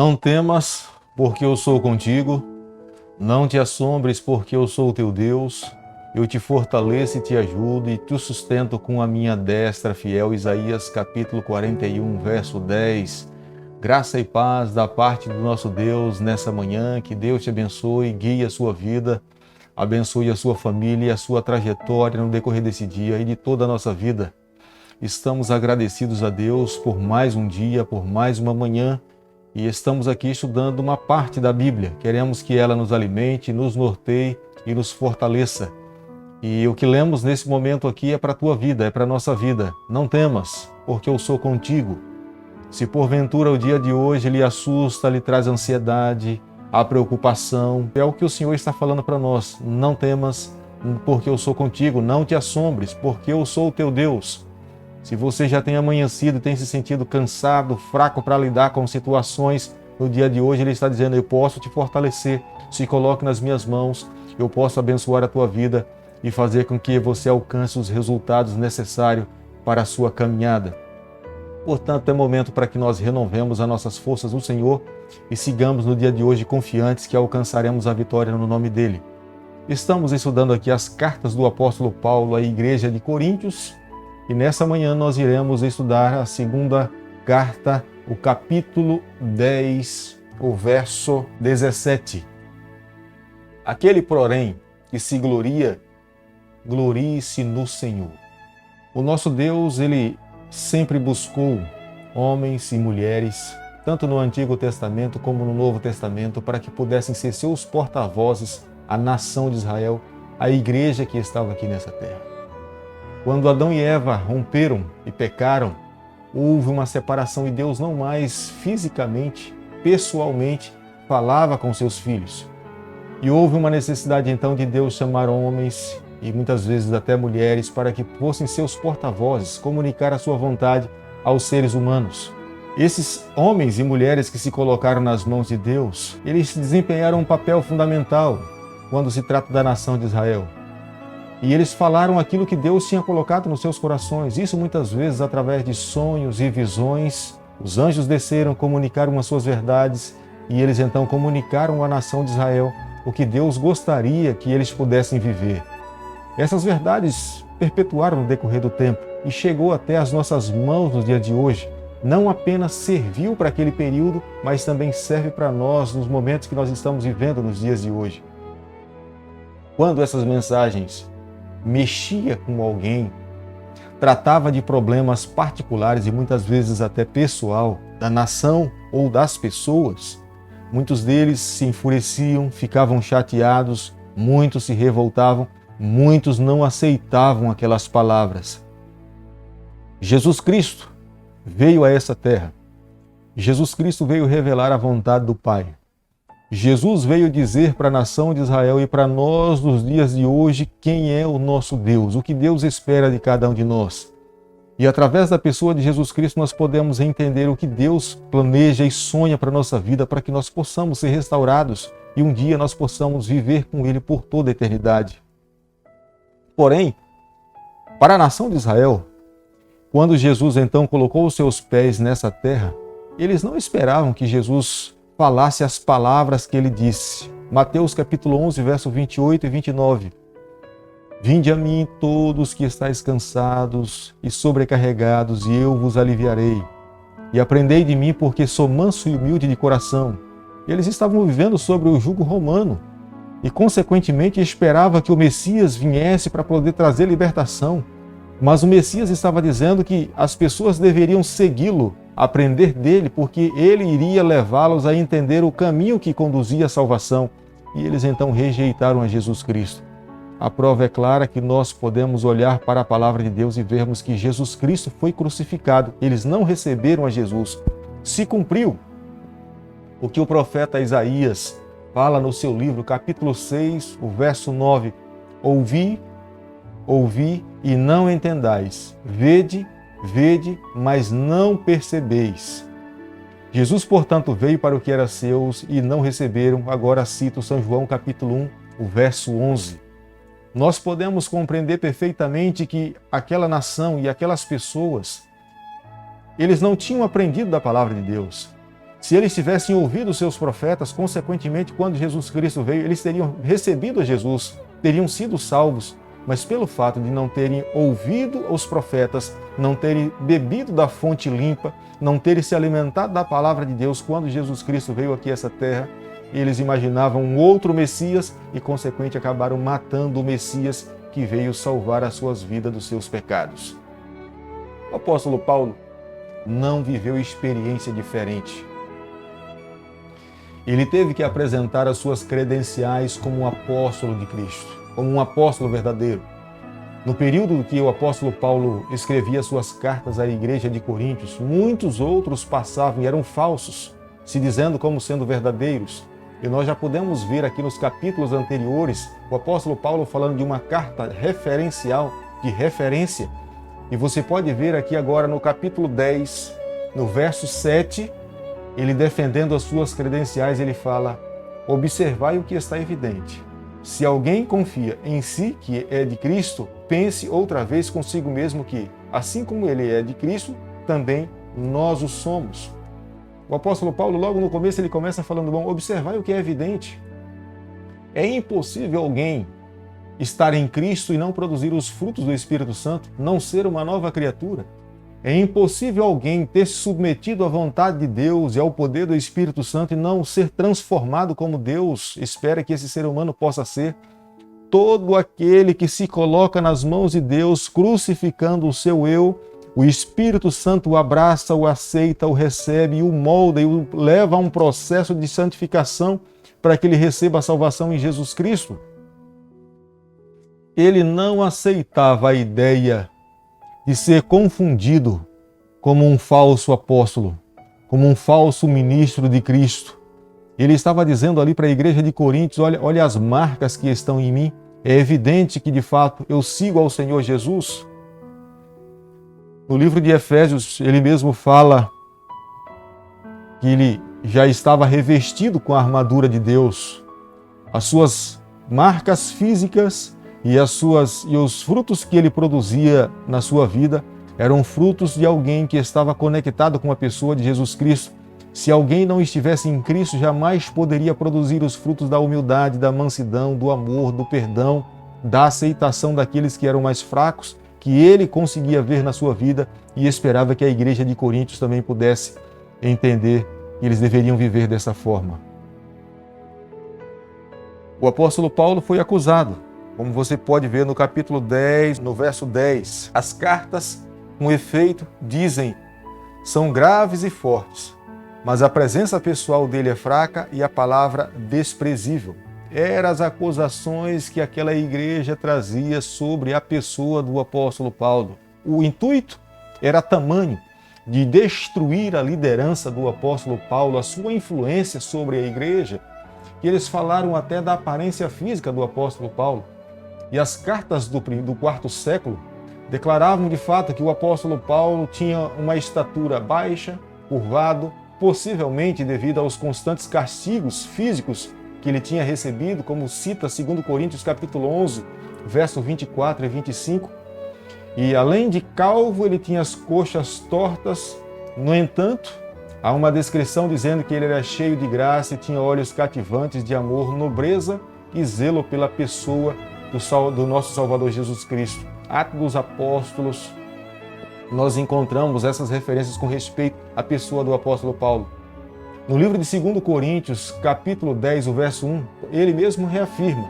Não temas, porque eu sou contigo. Não te assombres, porque eu sou o teu Deus. Eu te fortaleço e te ajudo e te sustento com a minha destra fiel. Isaías capítulo 41, verso 10. Graça e paz da parte do nosso Deus nessa manhã. Que Deus te abençoe, guie a sua vida, abençoe a sua família e a sua trajetória no decorrer desse dia e de toda a nossa vida. Estamos agradecidos a Deus por mais um dia, por mais uma manhã, e estamos aqui estudando uma parte da Bíblia. Queremos que ela nos alimente, nos norteie e nos fortaleça. E o que lemos nesse momento aqui é para a tua vida, é para a nossa vida. Não temas, porque eu sou contigo. Se porventura o dia de hoje lhe assusta, lhe traz ansiedade, a preocupação, é o que o Senhor está falando para nós. Não temas, porque eu sou contigo. Não te assombres, porque eu sou o teu Deus. Se você já tem amanhecido e tem se sentido cansado, fraco para lidar com situações, no dia de hoje Ele está dizendo: eu posso te fortalecer, se coloque nas minhas mãos, eu posso abençoar a tua vida e fazer com que você alcance os resultados necessários para a sua caminhada. Portanto, é momento para que nós renovemos as nossas forças no Senhor e sigamos no dia de hoje confiantes que alcançaremos a vitória no nome dEle. Estamos estudando aqui as cartas do apóstolo Paulo à igreja de Coríntios, e nessa manhã nós iremos estudar a segunda carta, o capítulo 10, o verso 17. Aquele, porém, que se gloria, glorie-se no Senhor. O nosso Deus, Ele sempre buscou homens e mulheres, tanto no Antigo Testamento como no Novo Testamento, para que pudessem ser seus porta-vozes, a nação de Israel, a igreja que estava aqui nessa terra. Quando Adão e Eva romperam e pecaram, houve uma separação e Deus não mais fisicamente, pessoalmente, falava com seus filhos. E houve uma necessidade então de Deus chamar homens e muitas vezes até mulheres para que fossem seus porta-vozes, comunicar a sua vontade aos seres humanos. Esses homens e mulheres que se colocaram nas mãos de Deus, eles desempenharam um papel fundamental quando se trata da nação de Israel. E eles falaram aquilo que Deus tinha colocado nos seus corações. Isso muitas vezes através de sonhos e visões. Os anjos desceram, comunicaram as suas verdades e eles então comunicaram à nação de Israel o que Deus gostaria que eles pudessem viver. Essas verdades perpetuaram no decorrer do tempo e chegou até as nossas mãos no dia de hoje. Não apenas serviu para aquele período, mas também serve para nós nos momentos que nós estamos vivendo nos dias de hoje. Quando essas mensagens mexia com alguém, tratava de problemas particulares e muitas vezes até pessoal da nação ou das pessoas, muitos deles se enfureciam, ficavam chateados, muitos se revoltavam, muitos não aceitavam aquelas palavras. Jesus Cristo veio a essa terra. Jesus Cristo veio revelar a vontade do Pai. Jesus veio dizer para a nação de Israel e para nós nos dias de hoje quem é o nosso Deus, o que Deus espera de cada um de nós. E através da pessoa de Jesus Cristo nós podemos entender o que Deus planeja e sonha para a nossa vida, para que nós possamos ser restaurados e um dia nós possamos viver com Ele por toda a eternidade. Porém, para a nação de Israel, quando Jesus então colocou os seus pés nessa terra, eles não esperavam que Jesus falasse as palavras que ele disse. Mateus capítulo 11, verso 28 e 29. Vinde a mim todos que estáis cansados e sobrecarregados, e eu vos aliviarei. E aprendei de mim, porque sou manso e humilde de coração. Eles estavam vivendo sobre o jugo romano e, consequentemente, esperava que o Messias viesse para poder trazer libertação. Mas o Messias estava dizendo que as pessoas deveriam segui-lo, aprender dele, porque ele iria levá-los a entender o caminho que conduzia à salvação. E eles então rejeitaram a Jesus Cristo. A prova é clara que nós podemos olhar para a palavra de Deus e vermos que Jesus Cristo foi crucificado. Eles não receberam a Jesus. Se cumpriu o que o profeta Isaías fala no seu livro, capítulo 6, o verso 9. Ouvi e não entendais. Vede, mas não percebeis. Jesus, portanto, veio para o que era seus e não receberam. Agora cito São João, capítulo 1, o verso 11. Nós podemos compreender perfeitamente que aquela nação e aquelas pessoas, eles não tinham aprendido da palavra de Deus. Se eles tivessem ouvido os seus profetas, consequentemente, quando Jesus Cristo veio, eles teriam recebido a Jesus, teriam sido salvos. Mas pelo fato de não terem ouvido os profetas, não terem bebido da fonte limpa, não terem se alimentado da palavra de Deus quando Jesus Cristo veio aqui a essa terra, eles imaginavam um outro Messias e, consequentemente, acabaram matando o Messias que veio salvar as suas vidas dos seus pecados. O apóstolo Paulo não viveu experiência diferente. Ele teve que apresentar as suas credenciais como um apóstolo de Cristo, como um apóstolo verdadeiro. No período que o apóstolo Paulo escrevia suas cartas à igreja de Coríntios, muitos outros passavam e eram falsos, se dizendo como sendo verdadeiros. E nós já podemos ver aqui nos capítulos anteriores o apóstolo Paulo falando de uma carta referencial, de referência. E você pode ver aqui agora no capítulo 10, no verso 7, ele defendendo as suas credenciais, ele fala: observai o que está evidente. Se alguém confia em si que é de Cristo, pense outra vez consigo mesmo que, assim como ele é de Cristo, também nós o somos. O apóstolo Paulo, logo no começo, ele começa falando: bom, observai o que é evidente. É impossível alguém estar em Cristo e não produzir os frutos do Espírito Santo, não ser uma nova criatura. É impossível alguém ter se submetido à vontade de Deus e ao poder do Espírito Santo e não ser transformado como Deus espera que esse ser humano possa ser. Todo aquele que se coloca nas mãos de Deus, crucificando o seu eu, o Espírito Santo o abraça, o aceita, o recebe, o molda e o leva a um processo de santificação para que ele receba a salvação em Jesus Cristo. Ele não aceitava a ideia de ser confundido como um falso apóstolo, como um falso ministro de Cristo. Ele estava dizendo ali para a igreja de Coríntios: olha as marcas que estão em mim. É evidente que, de fato, eu sigo ao Senhor Jesus. No livro de Efésios, ele mesmo fala que ele já estava revestido com a armadura de Deus. As suas marcas físicas e os frutos que ele produzia na sua vida eram frutos de alguém que estava conectado com a pessoa de Jesus Cristo. Se alguém não estivesse em Cristo, jamais poderia produzir os frutos da humildade, da mansidão, do amor, do perdão, da aceitação daqueles que eram mais fracos, que ele conseguia ver na sua vida e esperava que a igreja de Coríntios também pudesse entender que eles deveriam viver dessa forma. O apóstolo Paulo foi acusado, como você pode ver no capítulo 10, no verso 10. As cartas, com efeito, dizem, são graves e fortes, mas a presença pessoal dele é fraca e a palavra desprezível. Eram as acusações que aquela igreja trazia sobre a pessoa do apóstolo Paulo. O intuito era tamanho de destruir a liderança do apóstolo Paulo, a sua influência sobre a igreja, que eles falaram até da aparência física do apóstolo Paulo. E as cartas do quarto século declaravam de fato que o apóstolo Paulo tinha uma estatura baixa, curvado, possivelmente devido aos constantes castigos físicos que ele tinha recebido, como cita 2 Coríntios capítulo 11, verso 24 e 25. E além de calvo, ele tinha as coxas tortas. No entanto, há uma descrição dizendo que ele era cheio de graça e tinha olhos cativantes de amor, nobreza e zelo pela pessoa do nosso Salvador Jesus Cristo. Atos dos Apóstolos, nós encontramos essas referências com respeito à pessoa do apóstolo Paulo. No livro de 2 Coríntios, capítulo 10, o verso 1, ele mesmo reafirma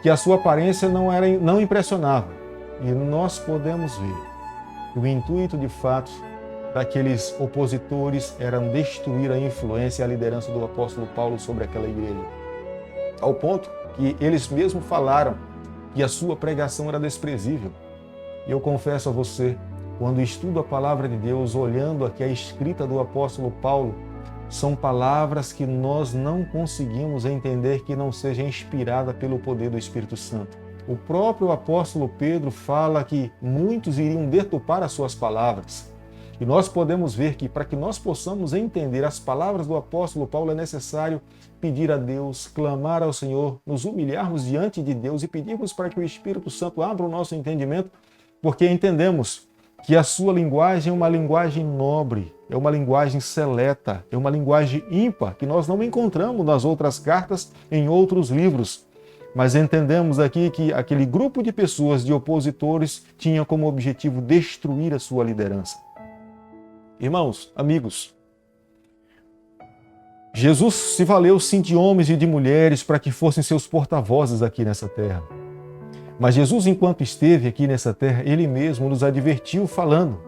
que a sua aparência não impressionava. E nós podemos ver que o intuito, de fato, daqueles opositores era destruir a influência e a liderança do apóstolo Paulo sobre aquela igreja. Ao ponto que eles mesmos falaram que a sua pregação era desprezível. E eu confesso a você, quando estudo a palavra de Deus, olhando aqui a escrita do apóstolo Paulo, são palavras que nós não conseguimos entender que não seja inspirada pelo poder do Espírito Santo. O próprio apóstolo Pedro fala que muitos iriam deturpar as suas palavras. E nós podemos ver que para que nós possamos entender as palavras do apóstolo Paulo é necessário pedir a Deus, clamar ao Senhor, nos humilharmos diante de Deus e pedirmos para que o Espírito Santo abra o nosso entendimento, porque entendemos que a sua linguagem é uma linguagem nobre, é uma linguagem seleta, é uma linguagem ímpar, que nós não encontramos nas outras cartas, em outros livros. Mas entendemos aqui que aquele grupo de pessoas, de opositores, tinha como objetivo destruir a sua liderança. Irmãos, amigos, Jesus se valeu sim de homens e de mulheres para que fossem seus porta-vozes aqui nessa terra. Mas Jesus, enquanto esteve aqui nessa terra, Ele mesmo nos advertiu falando: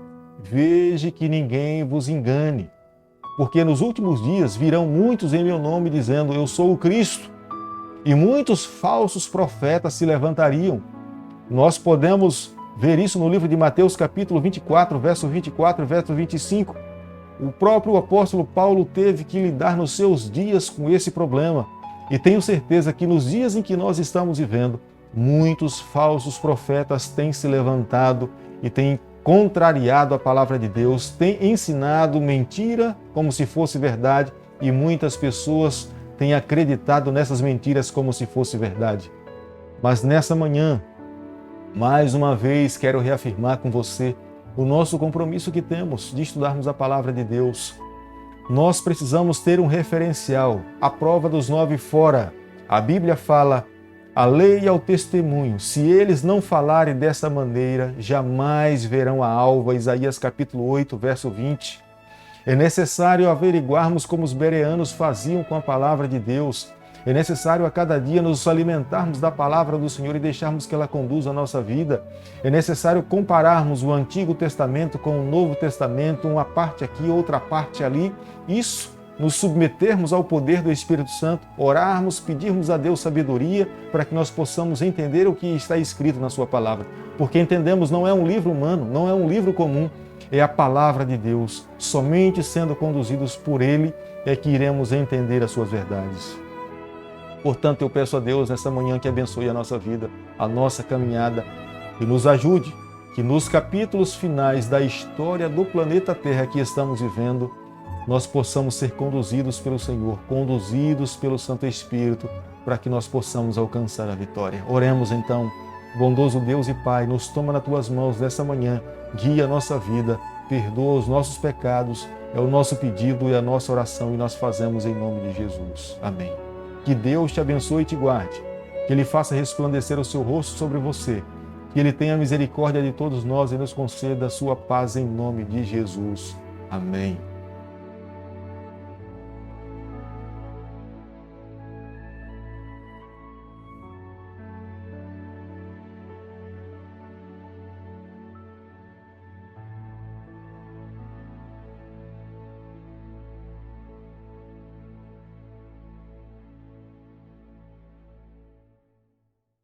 veja que ninguém vos engane, porque nos últimos dias virão muitos em meu nome dizendo, eu sou o Cristo, e muitos falsos profetas se levantariam. Nós podemos ver isso no livro de Mateus, capítulo 24, verso 24 e verso 25. O próprio apóstolo Paulo teve que lidar nos seus dias com esse problema. E tenho certeza que nos dias em que nós estamos vivendo, muitos falsos profetas têm se levantado e têm contrariado a palavra de Deus, têm ensinado mentira como se fosse verdade e muitas pessoas têm acreditado nessas mentiras como se fosse verdade. Mas nessa manhã, mais uma vez quero reafirmar com você o nosso compromisso que temos de estudarmos a palavra de Deus. Nós precisamos ter um referencial, a prova dos 9 fora. A Bíblia fala: a lei e ao testemunho, se eles não falarem dessa maneira, jamais verão a alva. Isaías capítulo 8, verso 20. É necessário averiguarmos como os bereanos faziam com a palavra de Deus. É necessário a cada dia nos alimentarmos da palavra do Senhor e deixarmos que ela conduza a nossa vida. É necessário compararmos o Antigo Testamento com o Novo Testamento, uma parte aqui, outra parte ali. Isso, nos submetermos ao poder do Espírito Santo, orarmos, pedirmos a Deus sabedoria para que nós possamos entender o que está escrito na sua palavra. Porque entendemos, não é um livro humano, não é um livro comum, é a palavra de Deus. Somente sendo conduzidos por Ele é que iremos entender as suas verdades. Portanto, eu peço a Deus nessa manhã que abençoe a nossa vida, a nossa caminhada e nos ajude que nos capítulos finais da história do planeta Terra que estamos vivendo, nós possamos ser conduzidos pelo Senhor, conduzidos pelo Santo Espírito, para que nós possamos alcançar a vitória. Oremos então. Bondoso Deus e Pai, nos toma nas Tuas mãos nessa manhã, guia a nossa vida, perdoa os nossos pecados, é o nosso pedido e a nossa oração e nós fazemos em nome de Jesus. Amém. Que Deus te abençoe e te guarde, que Ele faça resplandecer o seu rosto sobre você, que Ele tenha misericórdia de todos nós e nos conceda a sua paz em nome de Jesus. Amém.